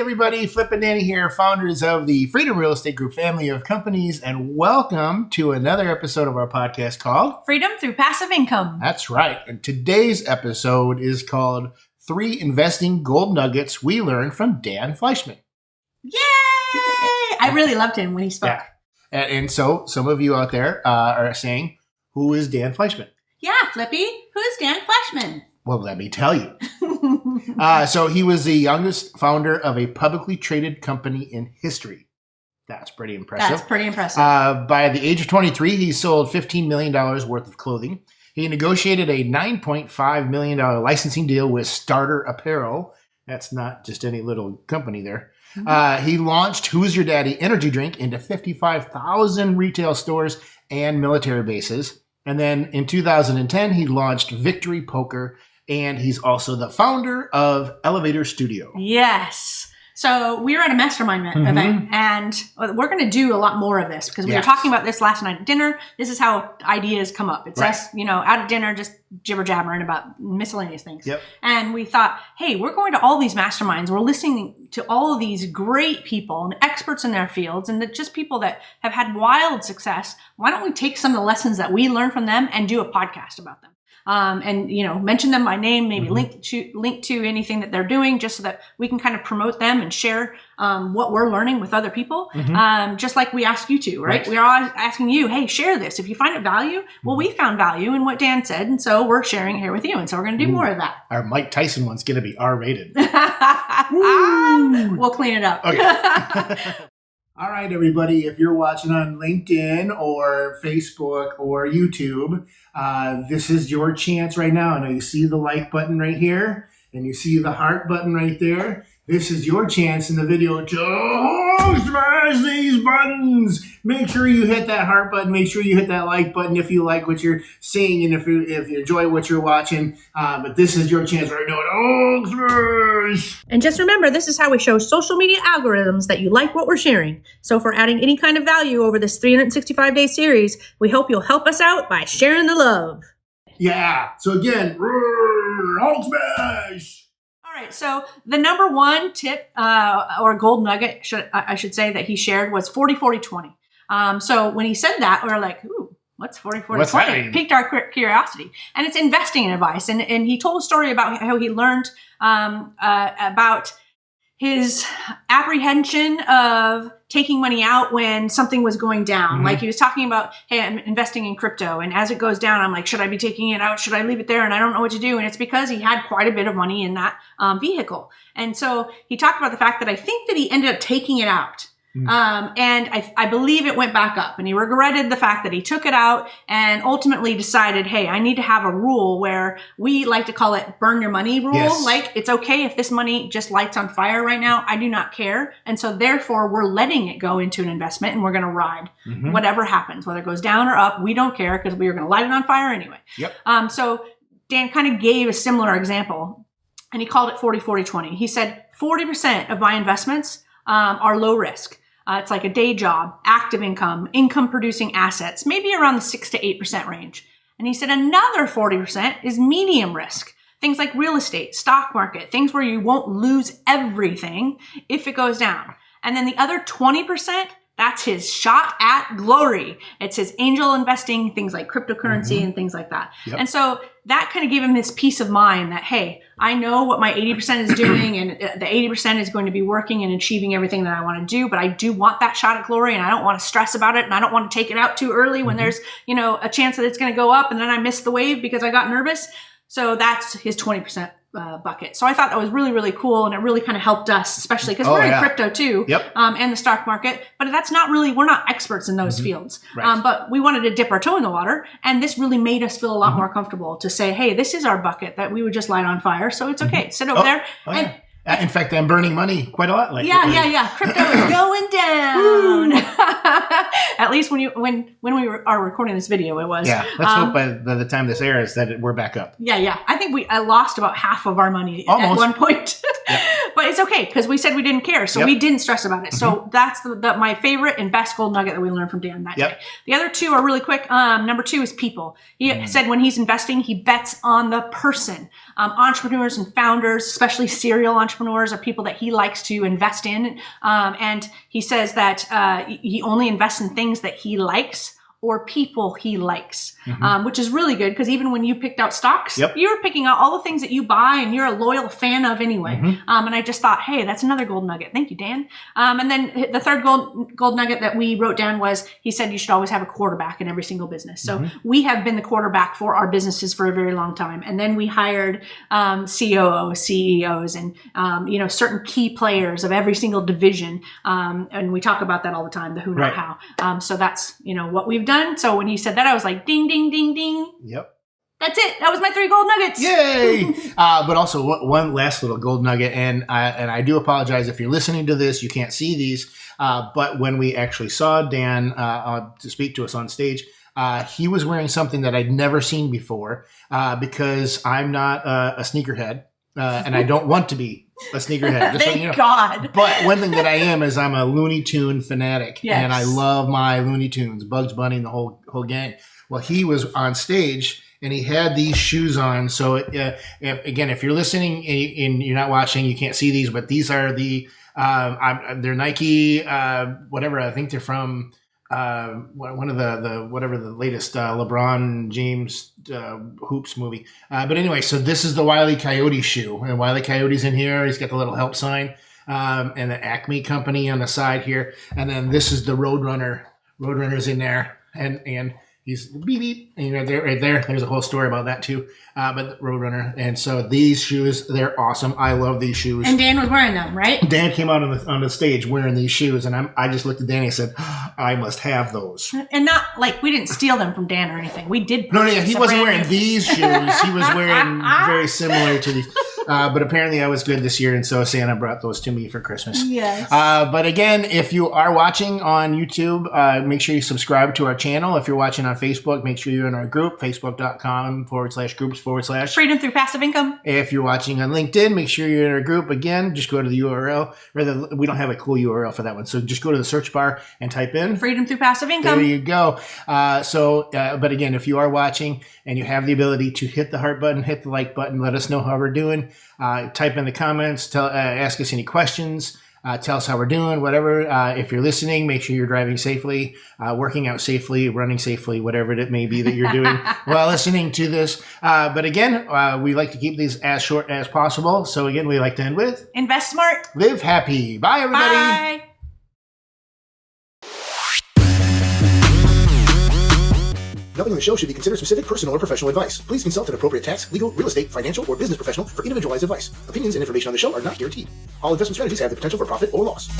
everybody, Flip and Danny here, founders of the Freedom Real Estate Group family of companies, and welcome to another episode of our podcast called Freedom Through Passive Income. That's right. And today's episode is called 3 Investing Gold Nuggets We Learned from Dan Fleischman. Yay! I really loved him when he spoke. Yeah. And so some of you out there are saying, who is Dan Fleischman? Yeah, Flippy, who's Dan Fleischman? Well, let me tell you. So he was the youngest founder of a publicly traded company in history. That's pretty impressive. By the age of 23, he sold $15 million worth of clothing. He negotiated a $9.5 million licensing deal with Starter Apparel. That's not just any little company there. He launched Who's Your Daddy energy drink into 55,000 retail stores and military bases. And then in 2010, he launched Victory Poker. And he's also the founder of Elevator Studio. Yes. So we were at a mastermind event, and we're going to do a lot more of this because we were talking about this last night at dinner. This is how ideas come up. It's us, out at dinner, just jibber-jabbering about miscellaneous things. Yep. And we thought, hey, we're going to all these masterminds. We're listening to all of these great people and experts in their fields and just people that have had wild success. Why don't we take some of the lessons that we learned from them and do a podcast about them? And mention them by name, maybe link to anything that they're doing, just so that we can kind of promote them and share what we're learning with other people. Just like we ask you to, right? We're all asking you, hey, share this if you find it value. Well, we found value in what Dan said, and so we're sharing it here with you, and so we're going to do more of that. Our Mike Tyson one's going to be R-rated. We'll clean it up. Okay. All right, everybody, if you're watching on LinkedIn or Facebook or YouTube, this is your chance right now. I know you see the like button right here and you see the heart button right there. This is your chance in the video to smash these buttons. Make sure you hit that heart button. Make sure you hit that like button if you like what you're seeing and if you enjoy what you're watching. But this is your chance right now to smash. And just remember, this is how we show social media algorithms that you like what we're sharing. So if we're adding any kind of value over this 365-day series, we hope you'll help us out by sharing the love. Yeah. So again, Hulk smash. All right, so the number one tip or gold nugget, I should say, that he shared was 40-40-20. So when he said that, we were like, ooh, what's 40-40-20? It piqued our curiosity. And it's investing advice. And he told a story about how he learned about his apprehension of taking money out when something was going down. Like he was talking about, hey, I'm investing in crypto. And as it goes down, I'm like, should I be taking it out? Should I leave it there? And I don't know what to do. And it's because he had quite a bit of money in that vehicle. And so he talked about the fact that I think that he ended up taking it out. And I believe it went back up, and he regretted the fact that he took it out and ultimately decided, hey, I need to have a rule where we like to call it burn your money rule. Yes. Like, it's okay if this money just lights on fire right now. I do not care. And so therefore we're letting it go into an investment, and we're going to ride whatever happens, whether it goes down or up. We don't care because we are going to light it on fire anyway. Yep. So Dan kind of gave a similar example, and he called it 40-40-20. He said 40% of my investments are low risk. It's like a day job, active income, income producing assets, maybe around the 6 to 8% range. And he said another 40% is medium risk. Things like real estate, stock market, things where you won't lose everything if it goes down. And then the other 20%, that's his shot at glory. It's his angel investing, things like cryptocurrency and things like that. Yep. And so that kind of gave him this peace of mind that, hey, I know what my 80% is doing, and the 80% is going to be working and achieving everything that I want to do, but I do want that shot at glory, and I don't want to stress about it, and I don't want to take it out too early when there's, a chance that it's going to go up, and then I miss the wave because I got nervous. So that's his 20% bucket. So I thought that was really, really cool. And it really kind of helped us, especially because we're in crypto too, and the stock market. But that's not really, we're not experts in those fields. Right. But we wanted to dip our toe in the water. And this really made us feel a lot more comfortable to say, hey, this is our bucket that we would just light on fire. So it's okay. Sit over there. In fact, I'm burning money quite a lot lately. Yeah. Crypto is going down. At least when we are recording this video, it was. Yeah. Let's hope by the time this airs that we're back up. Yeah. I think I lost about half of our money at one point. But it's okay because we said we didn't care, so we didn't stress about it. So that's my favorite and best gold nugget that we learned from Dan that day. The other two are really quick. Number 2 is people. He said when he's investing, he bets on the person. Entrepreneurs and founders, especially serial entrepreneurs, are people that he likes to invest in. And he says that he only invests in things that he likes or people he likes, which is really good because even when you picked out stocks, you're picking out all the things that you buy and you're a loyal fan of anyway. And I just thought, hey, that's another gold nugget. Thank you, Dan. And then the third gold nugget that we wrote down was he said you should always have a quarterback in every single business. So we have been the quarterback for our businesses for a very long time. And then we hired COOs, CEOs, and certain key players of every single division. And we talk about that all the time, the who, not how. So that's what we've done. So when he said that, I was like, ding, ding, ding, ding. Yep. That's it. That was my 3 gold nuggets. Yay! But also one last little gold nugget, and I do apologize if you're listening to this, you can't see these. But when we actually saw Dan to speak to us on stage, he was wearing something that I'd never seen before because I'm not a sneakerhead. And I don't want to be a sneakerhead. Just Thank God. But one thing that I am is I'm a Looney Tune fanatic. Yes. And I love my Looney Tunes, Bugs Bunny and the whole gang. Well, he was on stage and he had these shoes on. So if you're listening and you're not watching, you can't see these, but these are they're Nike, whatever. I think they're from one of the latest LeBron James hoops movie. But anyway, so this is the Wile E. Coyote shoe, and Wile E. Coyote's in here. He's got the little help sign, and the Acme company on the side here, and then this is the Roadrunner. Roadrunner's in there, and he's beep beep, and right there. There's a whole story about that too. But Roadrunner, and so these shoes, they're awesome. I love these shoes. And Dan was wearing them, right? Dan came out on the stage wearing these shoes, and I just looked at Danny and said, I must have those. And not like we didn't steal them from Dan or anything. We did. No, he wasn't wearing these shoes. He was wearing very similar to these. But apparently I was good this year, and so Santa brought those to me for Christmas. Yes. But again, if you are watching on YouTube, make sure you subscribe to our channel. If you're watching on Facebook, make sure you're in our group, facebook.com/groups/ Freedom Through Passive Income. If you're watching on LinkedIn, make sure you're in our group. Again, just go to the URL. We don't have a cool URL for that one, so just go to the search bar and type in Freedom Through Passive Income. There you go. But again, if you are watching and you have the ability to hit the heart button, hit the like button, let us know how we're doing. Type in the comments, ask us any questions. Tell us how we're doing, whatever. If you're listening, make sure you're driving safely, working out safely, running safely, whatever it may be that you're doing while listening to this. But again, we like to keep these as short as possible. So again, we like to end with invest smart, live happy. Bye, everybody. Bye. Nothing in the show should be considered specific personal or professional advice. Please consult an appropriate tax, legal, real estate, financial, or business professional for individualized advice. Opinions and information on the show are not guaranteed. All investment strategies have the potential for profit or loss.